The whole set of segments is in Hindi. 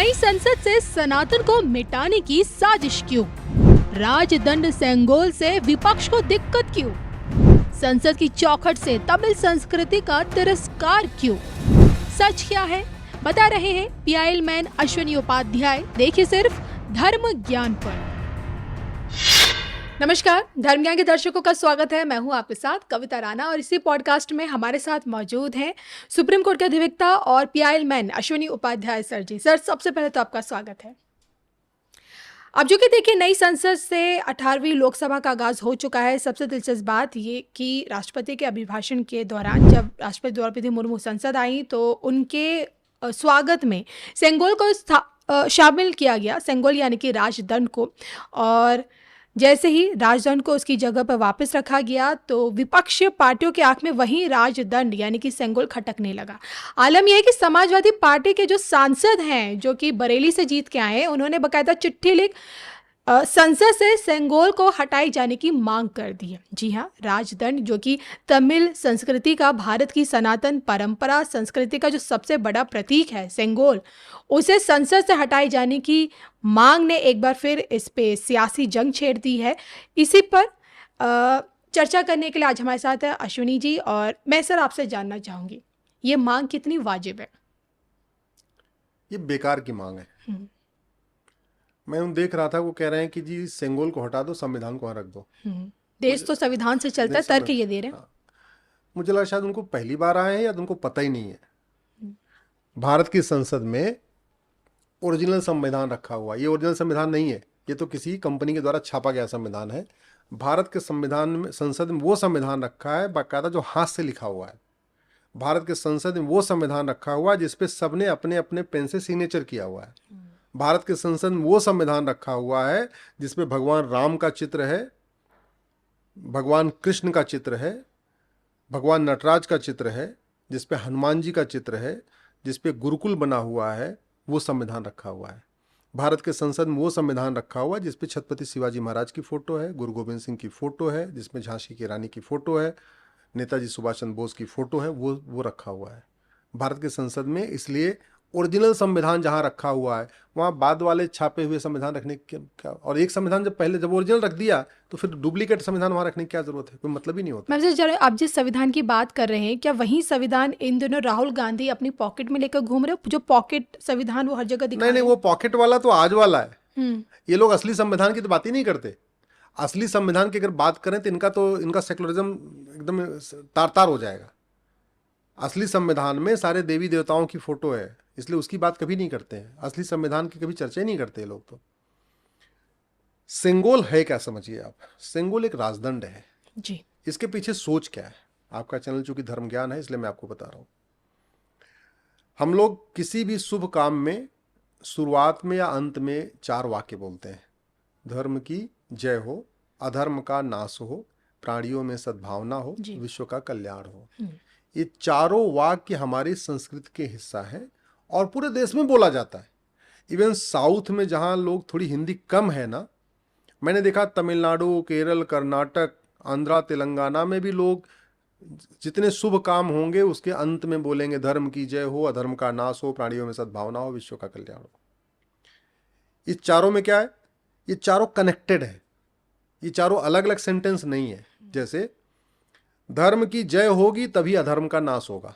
नई संसद से सनातन को मिटाने की साजिश क्यों? राजदंड सेंगोल से विपक्ष को दिक्कत क्यों? संसद की चौखट से तमिल संस्कृति का तिरस्कार क्यों? सच क्या है, बता रहे हैं पीआईएल मैन अश्विनी उपाध्याय। देखिए सिर्फ धर्म ज्ञान पर। नमस्कार, धर्म ज्ञान के दर्शकों का स्वागत है। मैं हूं आपके साथ कविता राणा और इसी पॉडकास्ट में हमारे साथ मौजूद हैं सुप्रीम कोर्ट के अधिवक्ता और PIL man Ashwini Upadhyay sir ji. Sir, सबसे पहले तो आपका स्वागत है। अब जो कि देखिए, नई संसद से 18वीं लोकसभा का आगाज हो चुका है। सबसे दिलचस्प बात ये कि राष्ट्रपति के अभिभाषण के दौरान जब राष्ट्रपति द्रौपदी मुर्मू संसद आई तो उनके स्वागत में सेंगोल को शामिल किया गया। सेंगोल यानी कि राजदंड को। और जैसे ही राजदंड को उसकी जगह पर वापस रखा गया तो विपक्षी पार्टियों की आंख में वही राजदंड यानी कि सेंगोल खटकने लगा। आलम यह है कि समाजवादी पार्टी के जो सांसद हैं, जो कि बरेली से जीत के आए हैं, उन्होंने बकायदा चिट्ठी लिख संसद से सेंगोल को हटाए जाने की मांग कर दी है। जी हाँ, राजदंड जो कि तमिल संस्कृति का, भारत की सनातन परंपरा संस्कृति का जो सबसे बड़ा प्रतीक है सेंगोल, उसे संसद से हटाए जाने की मांग ने एक बार फिर इस पे सियासी जंग छेड़ दी है। इसी पर चर्चा करने के लिए आज हमारे साथ है अश्विनी जी। और मैं सर आपसे जानना चाहूँगी, ये मांग कितनी वाजिब है? ये बेकार की मांग है। मैं देख रहा था, वो कह रहे हैं कि जी सेंगोल को हटा दो, संविधान को वहाँ रख दो। देश तो संविधान से चलता है, तर्क ये दे रहे हैं। हाँ। मुझे लगा शायद उनको पहली बार आए हैं या उनको पता ही नहीं है। भारत की संसद में ओरिजिनल संविधान रखा हुआ। ये ओरिजिनल संविधान नहीं है, ये तो किसी कंपनी के द्वारा छापा गया संविधान है। भारत के संविधान में, संसद में वो संविधान रखा है बाकायदा जो हाथ से लिखा हुआ है। भारत के संसद में वो संविधान रखा हुआ है जिसपे सबने अपने अपने पेन से सिग्नेचर किया हुआ है। भारत के संसद में वो संविधान रखा हुआ है जिसपे भगवान राम का चित्र है, भगवान कृष्ण का चित्र है, भगवान नटराज का चित्र है, जिसपे हनुमान जी का चित्र है, जिसपे गुरुकुल बना हुआ है। वो संविधान रखा हुआ है। भारत के संसद में वो संविधान रखा हुआ है जिसपे छत्रपति शिवाजी महाराज की फोटो है, गुरु गोविंद सिंह की फोटो है, जिसमें झांसी की रानी की फोटो है, नेताजी सुभाष चंद्र बोस की फोटो है। वो रखा हुआ है भारत के संसद में। इसलिए ओरिजिनल संविधान जहां रखा हुआ है वहां बाद वाले छापे हुए संविधान रखने की क्या, और एक संविधान जब ओरिजिनल रख दिया तो फिर डुप्लीकेट संविधान वहां रखने की क्या जरूरत है? कोई मतलब ही नहीं होता। मैं आप जिस संविधान की बात कर रहे हैं, क्या वही संविधान इन दिनों राहुल गांधी अपनी पॉकेट में लेकर घूम रहे हो? जो पॉकेट संविधान वो हर जगह दिखा नहीं, वो पॉकेट वाला तो आज वाला है। ये लोग असली संविधान की तो बात ही नहीं करते। असली संविधान की अगर बात करें तो इनका सेकुलरिज्म एकदम तार हो जाएगा। असली संविधान में सारे देवी देवताओं की फोटो है, इसलिए उसकी बात कभी नहीं करते हैं। असली संविधान की कभी चर्चा ही नहीं करते लोग। तो सेंगोल है क्या, समझिए आप। सेंगोल एक राजदंड है जी। इसके पीछे सोच क्या है? आपका चैनल चूंकि धर्म ज्ञान है इसलिए मैं आपको बता रहा हूं। हम लोग किसी भी शुभ काम में शुरुआत में या अंत में 4 वाक्य बोलते हैं। धर्म की जय हो, अधर्म का नाश हो, प्राणियों में सद्भावना हो, विश्व का कल्याण हो। ये चारों वाक्य हमारी संस्कृति के हिस्सा है और पूरे देश में बोला जाता है। इवन साउथ में जहां लोग थोड़ी हिंदी कम है ना, मैंने देखा तमिलनाडु, केरल, कर्नाटक, आंध्रा, तेलंगाना में भी लोग जितने शुभ काम होंगे उसके अंत में बोलेंगे धर्म की जय हो, अधर्म का नाश हो, प्राणियों में सद्भावना हो, विश्व का कल्याण हो। इस चारों में क्या है? ये चारों कनेक्टेड है। ये चारों अलग अलग सेंटेंस नहीं है। जैसे धर्म की जय होगी तभी अधर्म का नाश होगा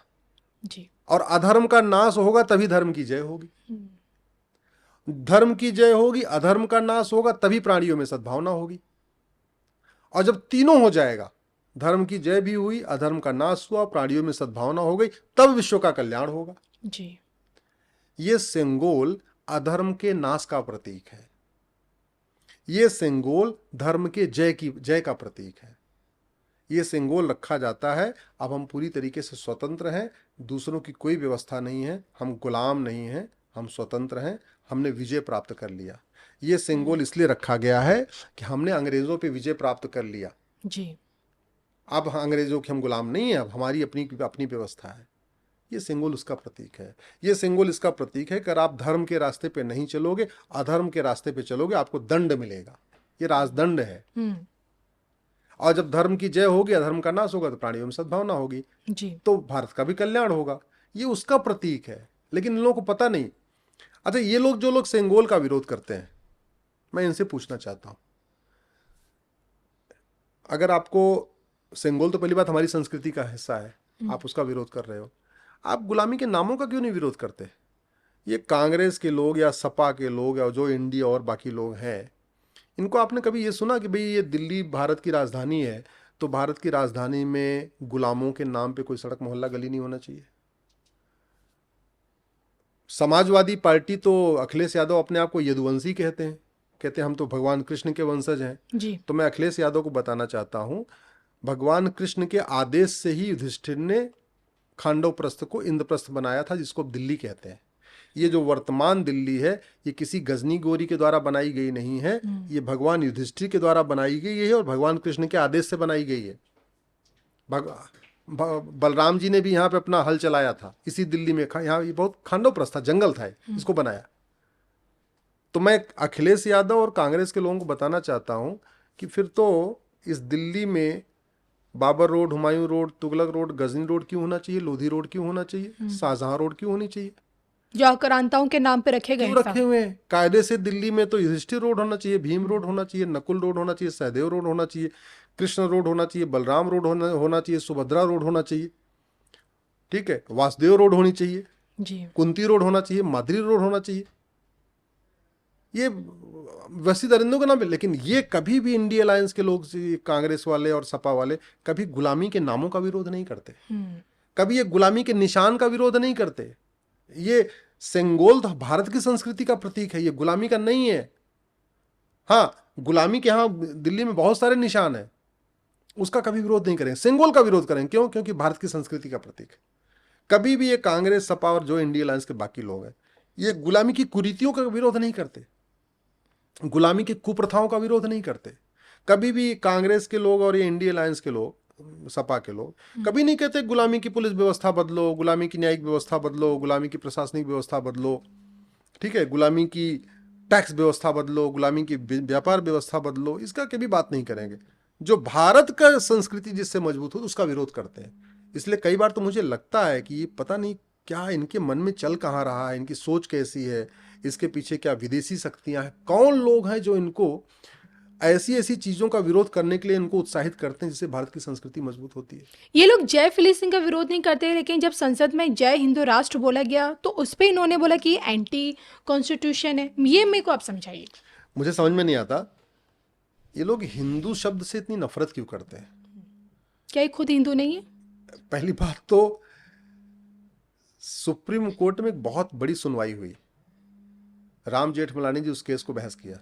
जी, और अधर्म का नाश होगा तभी धर्म की जय होगी। धर्म की जय होगी, अधर्म का नाश होगा, तभी प्राणियों में सद्भावना होगी। और जब तीनों हो जाएगा, धर्म की जय भी हुई, अधर्म का नाश हुआ, प्राणियों में सद्भावना हो गई, तब विश्व का कल्याण होगा जी। ये सेंगोल अधर्म के नाश का प्रतीक है। ये सेंगोल धर्म के जय का प्रतीक है। ये सेंगोल रखा जाता है। अब हम पूरी तरीके से स्वतंत्र हैं, दूसरों की कोई व्यवस्था नहीं है, हम गुलाम नहीं हैं, हम स्वतंत्र हैं, हमने विजय प्राप्त कर लिया। ये सेंगोल इसलिए रखा गया है कि हमने अंग्रेजों पे विजय प्राप्त कर लिया जी। अब अंग्रेजों के हम गुलाम नहीं हैं, अब हमारी अपनी व्यवस्था है। ये सेंगोल उसका प्रतीक है। ये सेंगोल इसका प्रतीक है कि अगर आप धर्म के रास्ते पे नहीं चलोगे, अधर्म के रास्ते पे चलोगे, आपको दंड मिलेगा। ये राजदंड है। और जब धर्म की जय होगी, अधर्म का नाश होगा, तो प्राणियों में सद्भावना होगी जी, तो भारत का भी कल्याण होगा। ये उसका प्रतीक है। लेकिन इन लोगों को पता नहीं। अच्छा, ये लोग जो लोग सेंगोल का विरोध करते हैं, मैं इनसे पूछना चाहता हूं, अगर आपको सेंगोल तो पहली बात हमारी संस्कृति का हिस्सा है, आप उसका विरोध कर रहे हो, आप गुलामी के नामों का क्यों नहीं विरोध करते? ये कांग्रेस के लोग या सपा के लोग या जो इंडिया और बाकी लोग हैं, इनको आपने कभी ये सुना कि भाई ये दिल्ली भारत की राजधानी है, तो भारत की राजधानी में गुलामों के नाम पे कोई सड़क मोहल्ला गली नहीं होना चाहिए? समाजवादी पार्टी तो अखिलेश यादव अपने आप को यदुवंशी कहते हैं, कहते हैं हम तो भगवान कृष्ण के वंशज हैं। जी। तो मैं अखिलेश यादव को बताना चाहता हूं, भगवान कृष्ण के आदेश से ही युधिष्ठिर ने खांडव प्रस्थ को इंद्रप्रस्थ बनाया था, जिसको अब दिल्ली कहते हैं। ये जो वर्तमान दिल्ली है, ये किसी गजनी गोरी के द्वारा बनाई गई नहीं है, ये भगवान युधिष्ठिर के द्वारा बनाई गई है और भगवान कृष्ण के आदेश से बनाई गई है। बलराम जी ने भी यहाँ पे अपना हल चलाया था इसी दिल्ली में। यहाँ ये बहुत खांडव प्रस्थ था, जंगल था, इसको बनाया। तो मैं अखिलेश यादव और कांग्रेस के लोगों को बताना चाहता हूँ कि फिर तो इस दिल्ली में Babar road, Humayun road, Tughlaq road, Ghazni road क्यों होना चाहिए? लोधी रोड क्यों होना चाहिए? शाहजहां रोड क्यों होनी चाहिए? जो आक्रांताओं के नाम पे रखे गए क्यों रखे हुए हैं? कायदे से दिल्ली में तो युधिष्ठिर रोड होना चाहिए, भीम रोड होना चाहिए, नकुल रोड होना चाहिए, सहदेव रोड होना चाहिए, कृष्ण रोड होना चाहिए, बलराम रोड होना चाहिए, सुभद्रा रोड होना चाहिए, ठीक है, वासुदेव रोड होनी चाहिए जी। कुंती रोड होना चाहिए, माद्री रोड होना चाहिए। ये वसी दरिंदों के नाम पे। लेकिन ये कभी भी इंडिया अलायंस के लोग, कांग्रेस वाले और सपा वाले, कभी गुलामी के नामों का विरोध नहीं करते, कभी ये गुलामी के निशान का विरोध नहीं करते। ये सेंगोल तो भारत की संस्कृति का प्रतीक है, ये गुलामी का नहीं है। हाँ, गुलामी के यहाँ दिल्ली में बहुत सारे निशान हैं, उसका कभी विरोध नहीं करेंगे। सेंगोल का विरोध करेंगे, क्यों? क्योंकि भारत की संस्कृति का प्रतीक है। कभी भी ये कांग्रेस, सपा और जो इंडिया अलायंस के बाकी लोग हैं, ये गुलामी की कुरीतियों का विरोध नहीं करते, गुलामी की कुप्रथाओं का विरोध नहीं करते। कभी भी कांग्रेस के लोग और ये इंडिया अलायंस के लोग, सपा के लोग कभी नहीं कहते गुलामी की पुलिस व्यवस्था बदलो, गुलामी की न्यायिक व्यवस्था बदलो, गुलामी की प्रशासनिक व्यवस्था बदलो, ठीक है, गुलामी की टैक्स व्यवस्था बदलो, गुलामी की व्यापार व्यवस्था बदलो। इसका कभी बात नहीं करेंगे। जो भारत का संस्कृति जिससे मजबूत हो उसका विरोध करते हैं। इसलिए कई बार तो मुझे लगता है कि ये पता नहीं क्या इनके मन में चल कहाँ रहा है, इनकी सोच कैसी है, इसके पीछे क्या विदेशी शक्तियां हैं, कौन लोग हैं जो इनको ऐसी ऐसी चीजों का विरोध करने के लिए इनको उत्साहित करते हैं जिससे भारत की संस्कृति मजबूत होती है। ये लोग जय फिलिस्तीन का विरोध नहीं करते, लेकिन जब संसद में जय हिंदू राष्ट्र बोला गया तो उस पर इन्होंने बोला कि एंटी कॉन्स्टिट्यूशन है। ये मेरे को आप समझाइए। मुझे समझ में नहीं आता ये लोग हिंदू शब्द से इतनी नफरत क्यों करते हैं। क्या ये खुद हिंदू नहीं है? पहली बात तो सुप्रीम कोर्ट में एक बहुत बड़ी सुनवाई हुई, राम जेठमलानी जी उस केस को बहस किया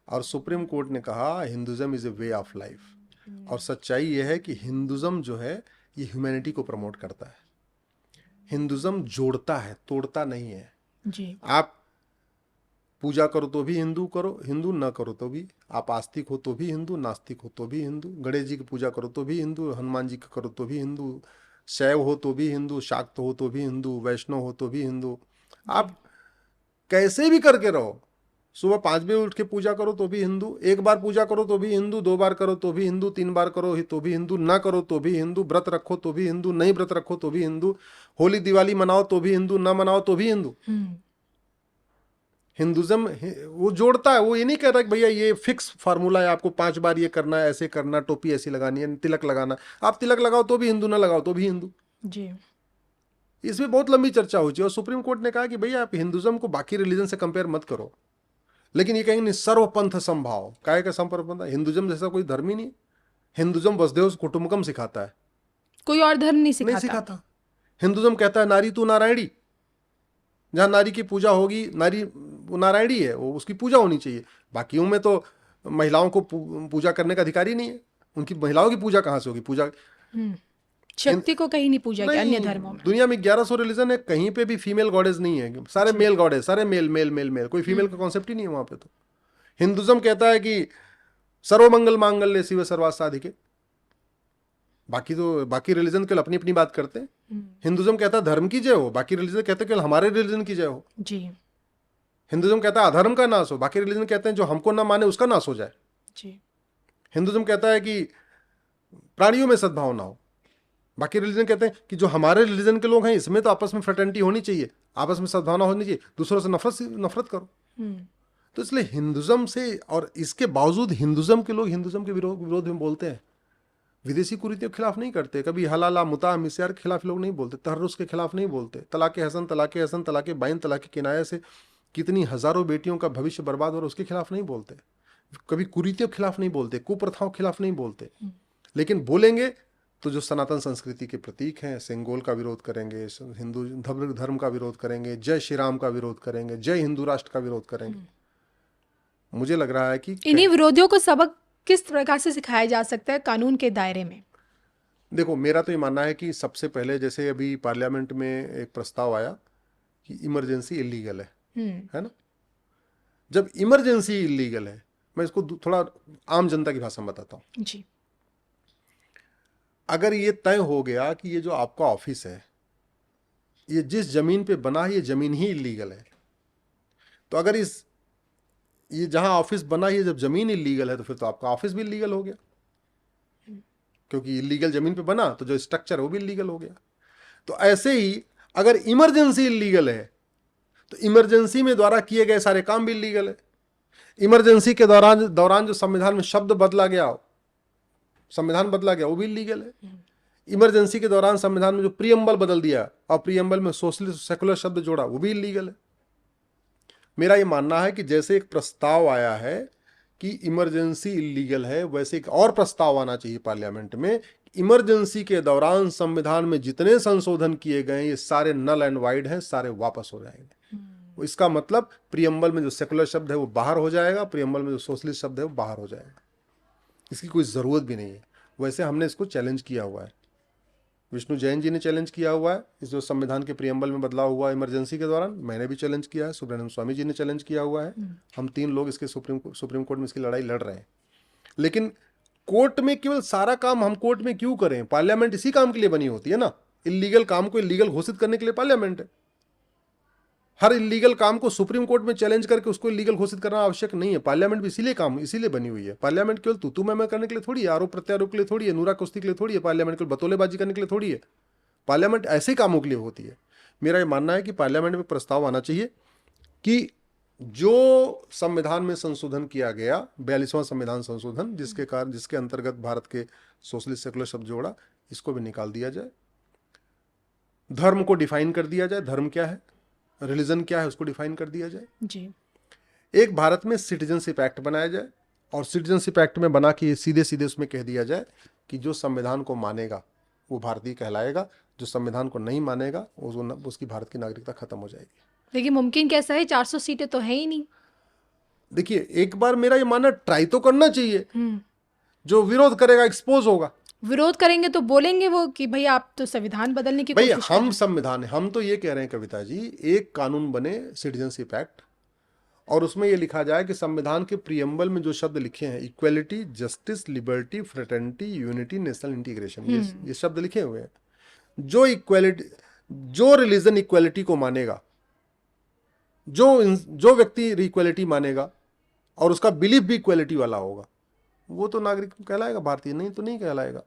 और सुप्रीम कोर्ट ने कहा Hinduism is a way of life. और सच्चाई यह है कि हिंदुज्म जो है ये ह्यूमैनिटी को प्रमोट करता है। हिंदुज्म जोड़ता है, तोड़ता नहीं है जी। आप पूजा करो तो भी हिंदू करो, हिंदू ना करो तो भी, आप आस्तिक हो तो भी हिंदू, नास्तिक हो तो भी हिंदू, गणेश जी की पूजा करो तो भी हिंदू, हनुमान जी की करो तो भी हिंदू, शैव हो तो भी हिंदू, शाक्त हो तो भी हिंदू, वैष्णव हो तो भी हिंदू। आप कैसे भी करके रहो, सुबह 5 बजे उठ के पूजा करो तो भी हिंदू, एक बार पूजा करो तो भी हिंदू, 2 बार करो तो भी हिंदू, 3 बार करो तो भी हिंदू, ना करो तो भी हिंदू, व्रत रखो तो भी हिंदू, नहीं व्रत रखो तो भी हिंदू, होली दिवाली मनाओ तो भी हिंदू, ना मनाओ तो भी हिंदू। हिंदुज्म वो जोड़ता है, वो ये नहीं कह रहा कि भैया ये फिक्स फार्मूला है, आपको 5 बार ये करना है, ऐसे करना, टोपी ऐसी लगानी है, तिलक लगाना, आप तिलक लगाओ तो भी हिंदू, ना लगाओ तो भी हिंदू जी। इसमें बहुत लंबी चर्चा हुई थी और सुप्रीम कोर्ट ने कहा कि भैया आप हिंदुज्म को बाकी रिलीजन से कंपेयर मत करो। लेकिन ये कहेंगे सर्वपंथ संभाव, काय का संपर्क, हिंदुज्म जैसा कोई धर्म ही नहीं। हिंदुज्म वसुधैव कुटुंबकम सिखाता है, कोई और धर्म नहीं सिखाता। हिंदुज्म कहता है नारी तू नारायणी, जहां नारी की पूजा होगी, नारी वो नारायणी है, वो उसकी पूजा होनी चाहिए। बाकियों में तो महिलाओं को पूजा करने का अधिकार ही नहीं है, उनकी महिलाओं की पूजा कहां से होगी? पूजा शक्ति को कहीं नहीं पूजा किया अन्य धर्मों में। दुनिया में 1100 रिलीजन है, कहीं पे भी फीमेल गॉडेस नहीं है, सारे मेल गॉडेस, सारे मेल मेल मेल मेल, कोई फीमेल का कॉन्सेप्ट ही नहीं है वहां पे। तो हिंदुज्म कहता है कि सर्वमंगल मांगल्य शिव सर्वार्थ साधिके। बाकी तो बाकी रिलीजन केवल अपनी अपनी बात करते हैं। हिंदुज्म कहता है धर्म की जय हो, बाकी रिलीजन कहते हैं केवल हमारे रिलीजन की जय हो जी। हिंदुज्म कहता है अधर्म का नाश हो, बाकी रिलीजन कहते हैं जो हमको ना माने उसका नाश हो जाए जी। हिंदुज्म कहता है कि प्राणियों में सद्भावना हो, बाकी रिलीजन कहते हैं कि जो हमारे रिलीजन के लोग हैं इसमें तो आपस में फ्रेटर्निटी होनी चाहिए, आपस में सद्भावना होनी चाहिए, दूसरों से नफरत करो। तो इसलिए हिंदुज्म से, और इसके बावजूद हिंदुज्म के लोग हिंदुज्म के विरोध में बोलते हैं, विदेशी कुरीतियों के खिलाफ नहीं करते, कभी हलाला मुता मिस्यार के खिलाफ लोग नहीं बोलते, तहर्रुस के खिलाफ नहीं बोलते, तलाके हसन तलाके बाइन तलाके किनाया से कितनी हजारों बेटियों का भविष्य बर्बाद हो रहा है उसके खिलाफ नहीं बोलते, कभी कुरीतियों के खिलाफ नहीं बोलते, कुप्रथाओं के खिलाफ नहीं बोलते। लेकिन बोलेंगे तो जो सनातन संस्कृति के प्रतीक हैं, सेंगोल का विरोध करेंगे, हिंदू धर्म का विरोध करेंगे, जय श्री राम का विरोध करेंगे, जय हिंदू राष्ट्र का विरोध करेंगे। मुझे लग रहा है कि इन्हीं विरोधियों को सबक किस प्रकार से सिखाया जा सकता है कानून के दायरे में? देखो, मेरा तो ये मानना है कि सबसे पहले, जैसे अभी पार्लियामेंट में एक प्रस्ताव आया कि इमरजेंसी इलीगल है ना। जब इमरजेंसी इलीगल है, मैं इसको थोड़ा आम जनता की भाषा में बताता हूँ जी। अगर ये तय हो गया कि ये जो आपका ऑफिस है ये जिस जमीन पे बना है ये जमीन ही इलीगल है, तो अगर ये जहां ऑफिस बना है जब जमीन इलीगल है तो फिर तो आपका ऑफिस भी इलीगल हो गया, क्योंकि इलीगल जमीन पे बना तो जो स्ट्रक्चर है वो भी इलीगल हो गया। तो ऐसे ही अगर इमरजेंसी इलीगल है तो इमरजेंसी में द्वारा किए गए सारे काम भी इलीगल है। इमरजेंसी के दौरान जो संविधान में शब्द बदला गया, संविधान बदला गया, वो भी इलीगल है। इमरजेंसी के दौरान संविधान में जो प्रीएम्बल बदल दिया और प्रीएम्बल में सोशलिस्ट सेकुलर शब्द जोड़ा, वो भी इलीगल है। मेरा ये मानना है कि जैसे एक प्रस्ताव आया है कि इमरजेंसी इलीगल है, वैसे एक और प्रस्ताव आना चाहिए पार्लियामेंट में, इमरजेंसी के दौरान संविधान में जितने संशोधन किए गए ये सारे नल एंड वाइड हैं, सारे वापस हो जाएंगे। इसका मतलब प्रीएम्बल में जो सेकुलर शब्द है वो बाहर हो जाएगा, प्रीएम्बल में जो सोशलिस्ट शब्द है वो बाहर हो जाएगा, इसकी कोई जरूरत भी नहीं है। वैसे हमने इसको चैलेंज किया हुआ है, विष्णु जैन जी ने चैलेंज किया हुआ है, इस जो संविधान के प्रीएम्बल में बदलाव हुआ इमरजेंसी के दौरान, मैंने भी चैलेंज किया है, सुब्रमण्यम स्वामी जी ने चैलेंज किया हुआ है। हम 3 लोग इसके सुप्रीम कोर्ट में इसकी लड़ाई लड़ रहे हैं। लेकिन कोर्ट में केवल सारा काम हम कोर्ट में क्यों करें? पार्लियामेंट इसी काम के लिए बनी होती है ना, इलीगल काम को इलीगल घोषित करने के लिए पार्लियामेंट है। हर इलीगल काम को सुप्रीम कोर्ट में चैलेंज करके उसको इलीगल घोषित करना आवश्यक नहीं है। पार्लियामेंट भी इसीलिए बनी हुई है। पार्लियामेंट केवल तू मैं करने के लिए थोड़ी है, आरोप प्रत्यारोप के लिए थोड़ी है, नूरा कुश्ती के लिए थोड़ी है। पार्लियामेंट केवल बतौलेबाजी करने के लिए थोड़ी है। पार्लियामेंट ऐसे कामों के लिए होती है। मेरा ये मानना है कि पार्लियामेंट में प्रस्ताव आना चाहिए कि जो संविधान में संशोधन किया गया, 42वां संविधान संशोधन, जिसके अंतर्गत भारत के सोशलिस्ट सेकुलर शब्द जोड़ा, इसको भी निकाल दिया जाए। धर्म को डिफाइन कर दिया जाए, धर्म क्या है, रिलीजन क्या है, उसको डिफाइन कर दिया जाए जी। एक भारत में सिटीजनशिप एक्ट बनाया जाए और सिटीजनशिप एक्ट में बना के सीधे सीधे उसमें कह दिया जाए कि जो संविधान को मानेगा वो भारतीय कहलाएगा, जो संविधान को नहीं मानेगा उसकी भारत की नागरिकता खत्म हो जाएगी। लेकिन मुमकिन कैसा है? 400 सीटें तो है ही नहीं। देखिए, एक बार मेरा ये मानना, ट्राई तो करना चाहिए। जो विरोध करेगा एक्सपोज होगा। विरोध करेंगे तो बोलेंगे वो कि भाई आप तो संविधान बदलने की भाई कोशिश कर रहे हम हैं। संविधान, हम तो ये कह रहे हैं कविता जी, एक कानून बने सिटीजनशिप एक्ट और उसमें ये लिखा जाए कि संविधान के प्रीएम्बल में जो शब्द लिखे हैं, equality, justice, liberty, fraternity, unity, national integration, ये शब्द लिखे हुए हैं। जो रिलीजन इक्वलिटी को मानेगा, जो व्यक्ति इक्वलिटी मानेगा और उसका बिलीफ भी इक्वलिटी वाला होगा, वो तो नागरिक कहलाएगा, भारतीय नहीं तो नहीं कहलाएगा।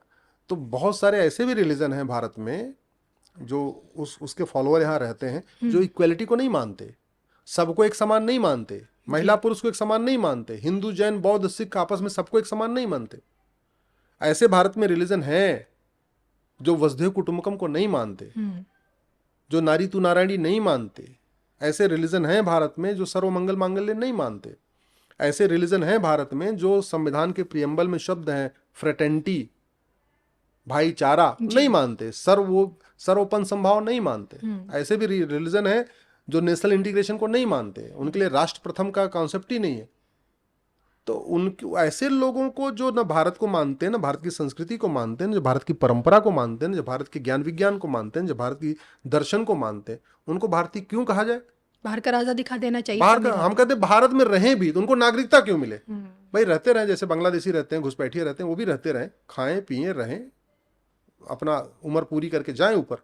तो बहुत सारे ऐसे भी रिलीजन हैं भारत में जो उसके फॉलोअर यहाँ रहते हैं जो इक्वलिटी को नहीं मानते, सबको एक समान नहीं मानते, महिला पुरुष को एक समान नहीं मानते, हिंदू जैन बौद्ध सिख आपस में सबको एक समान नहीं मानते। ऐसे भारत में रिलीजन हैं जो वसुधैव कुटुंबकम को नहीं मानते, जो नारी तू नारायणी नहीं मानते। ऐसे रिलीजन हैं भारत में जो सर्वमंगल मांगल्य नहीं मानते। ऐसे रिलीजन हैं भारत में जो संविधान के प्रीएम्बल में शब्द हैं फ्रेटर्निटी, भाईचारा, नहीं मानते, सर्वोपन संभाव नहीं मानते। ऐसे भी रिलीजन है जो नेशनल इंटीग्रेशन को नहीं मानते, उनके लिए राष्ट्र प्रथम का कॉन्सेप्ट ही नहीं है। तो ऐसे लोगों को जो न भारत को मानते हैं, न भारत की संस्कृति को मानते हैं, जो भारत की परंपरा को मानते हैं, जो भारत के ज्ञान विज्ञान को मानते हैं, जो भारत की दर्शन को मानते हैं, उनको भारतीय क्यों कहा जाए? बाहर का राजा दिखा देना चाहिए। हम कहते हैं भारत में रहें भी तो उनको नागरिकता क्यों मिले? भाई रहते रहे, जैसे बांग्लादेशी रहते हैं, घुसपैठिए रहते हैं, वो भी रहते रहें, खाएं पिए रहें, अपना उम्र पूरी करके जाएं ऊपर,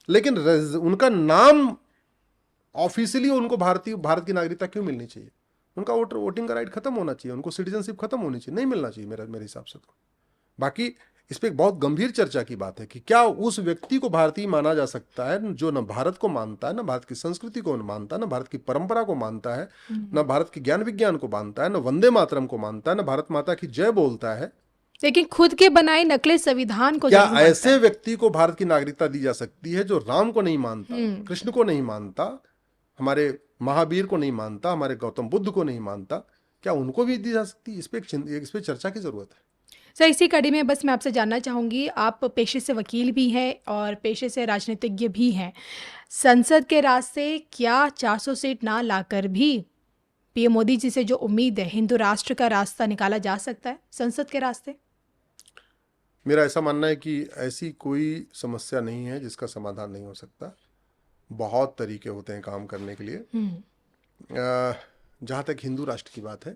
लेकिन उनका नाम ऑफिशियली उनको भारत की नागरिकता क्यों मिलनी चाहिए? उनका वोटिंग का राइट खत्म होना चाहिए, उनको सिटीजनशिप खत्म होनी चाहिए, नहीं मिलना चाहिए मेरे हिसाब से। तो बाकी इस पे एक बहुत गंभीर चर्चा की बात है कि क्या उस व्यक्ति को भारतीय माना जा सकता है जो न भारत को मानता है, न भारत की संस्कृति को मानता है, न भारत की परंपरा को मानता है, न भारत के ज्ञान विज्ञान को मानता है, न वंदे मातरम को मानता है, न भारत माता की जय बोलता है। लेकिन खुद के बनाए नकली संविधान को क्या जरूर मानता ऐसे है। व्यक्ति को भारत की नागरिकता दी जा सकती है जो राम को नहीं मानता, कृष्ण को नहीं मानता, हमारे महावीर को नहीं मानता, हमारे गौतम बुद्ध को नहीं मानता? क्या उनको भी दी जा सकती है? इस पे चर्चा की जरूरत है। सर, इसी कड़ी में बस मैं आपसे जानना चाहूँगी, आप पेशे से वकील भी हैं और पेशे से राजनीतिज्ञ भी हैं। संसद के रास्ते क्या 400 सीट ना लाकर भी पीएम मोदी जी से जो उम्मीद है, हिंदू राष्ट्र का रास्ता निकाला जा सकता है संसद के रास्ते? मेरा ऐसा मानना है कि ऐसी कोई समस्या नहीं है जिसका समाधान नहीं हो सकता। बहुत तरीके होते हैं काम करने के लिए। जहाँ तक हिंदू राष्ट्र की बात है,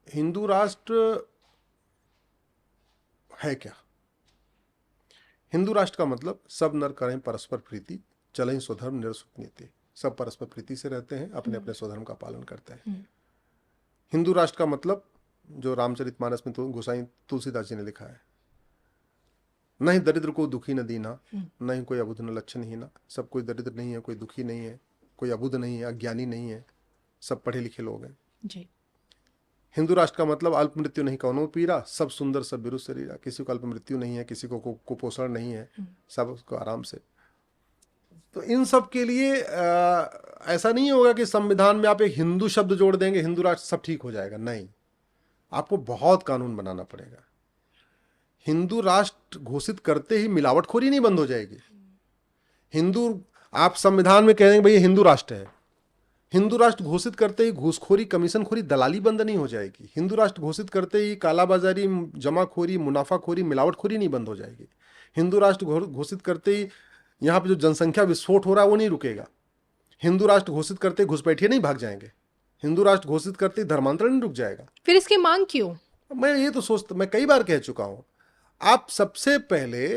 हिंदू राष्ट्र है क्या? हिंदू राष्ट्र का मतलब सब नर करें परस्पर प्रीति, चलें स्वधर्म निरसुत नीति। सब परस्पर प्रीति से रहते हैं, अपने अपने स्वधर्म का पालन करते हैं। हिंदू राष्ट्र का मतलब जो रामचरितमानस में तो गोसाई तुलसीदास जी ने लिखा है, नहीं दरिद्र को दुखी न दीना, नहीं कोई अबुध न लक्षण हीना। सब कोई दरिद्र नहीं है, कोई दुखी नहीं है, कोई अबुध नहीं है, अज्ञानी नहीं है, सब पढ़े लिखे लोग हैं जी। हिंदू राष्ट्र का मतलब अल्प मृत्यु नहीं कौनो पीरा, सब सुंदर सब बिरु शरीरा। किसी को अल्प मृत्यु नहीं है, किसी को कुपोषण नहीं है, सबको आराम से। तो इन सब के लिए ऐसा नहीं होगा कि संविधान में आप एक हिंदू शब्द जोड़ देंगे, हिंदू राष्ट्र सब ठीक हो जाएगा। नहीं, आपको बहुत कानून बनाना पड़ेगा। हिंदू राष्ट्र घोषित करते ही मिलावटखोरी नहीं बंद हो जाएगी। आप संविधान में कह देंगे भाई हिंदू राष्ट्र है, हिंदू राष्ट्र घोषित करते ही घूसखोरी, कमीशनखोरी, दलाली बंद नहीं हो जाएगी। हिंदू राष्ट्र घोषित करते ही कालाबाजारी, जमाखोरी, मुनाफाखोरी, मिलावटखोरी नहीं बंद हो जाएगी। हिंदू राष्ट्र घोषित करते ही यहाँ पे जो जनसंख्या विस्फोट हो रहा है वो नहीं रुकेगा। हिंदू राष्ट्र घोषित करते ही घुसपैठिए नहीं भाग जाएंगे। हिंदू राष्ट्र घोषित करते ही धर्मांतरण नहीं रुक जाएगा। फिर इसकी मांग क्यों? मैं कई बार कह चुका हूं, आप सबसे पहले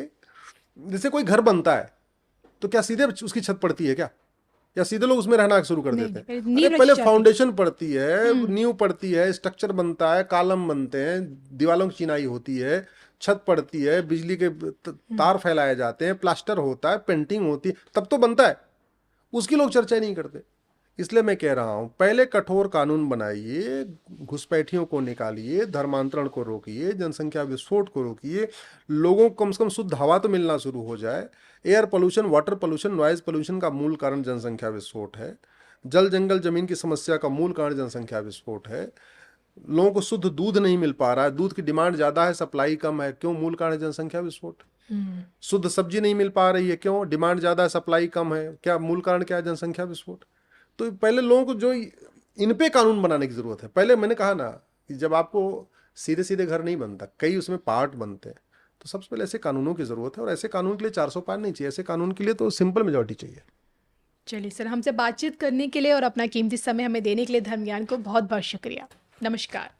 जैसे कोई घर बनता है तो क्या सीधे उसकी छत पड़ती है क्या, या सीधे लोग उसमें रहना शुरू कर देते हैं? पहले फाउंडेशन पड़ती है, नींव पड़ती है, स्ट्रक्चर बनता है, कॉलम बनते हैं, दीवालों की चिनाई होती है, छत पड़ती है, बिजली के तार फैलाए जाते हैं, प्लास्टर होता है, पेंटिंग होती है, तब तो बनता है। उसकी लोग चर्चा नहीं करते। इसलिए मैं कह रहा हूं, पहले कठोर कानून बनाइए, घुसपैठियों को निकालिए, धर्मांतरण को रोकिए, जनसंख्या विस्फोट को रोकिए, लोगों को कम से कम शुद्ध हवा तो मिलना शुरू हो जाए। Air pollution, water pollution, noise pollution का मूल कारण जनसंख्या विस्फोट है। जल जंगल जमीन की समस्या का मूल कारण जनसंख्या विस्फोट है। लोगों को शुद्ध दूध नहीं मिल पा रहा है, दूध की डिमांड ज्यादा है, सप्लाई कम है, क्यों? मूल कारण है जनसंख्या विस्फोट। शुद्ध सब्जी नहीं मिल पा रही है, क्यों? डिमांड ज्यादा है, सप्लाई कम है, क्या? मूल कारण क्या है? जनसंख्या विस्फोट। तो पहले लोगों को जो इन पे कानून बनाने की जरूरत है। पहले मैंने कहा ना कि जब आपको सीधे सीधे घर नहीं बनता, कई उसमें पार्ट बनते हैं, तो सबसे पहले ऐसे कानूनों की जरूरत है। और ऐसे कानून के लिए 400 पार नहीं चाहिए, ऐसे कानून के लिए तो सिंपल मेजॉरिटी चाहिए। चलिए सर, हमसे बातचीत करने के लिए और अपना कीमती समय हमें देने के लिए धर्मज्ञान को बहुत बहुत शुक्रिया। नमस्कार।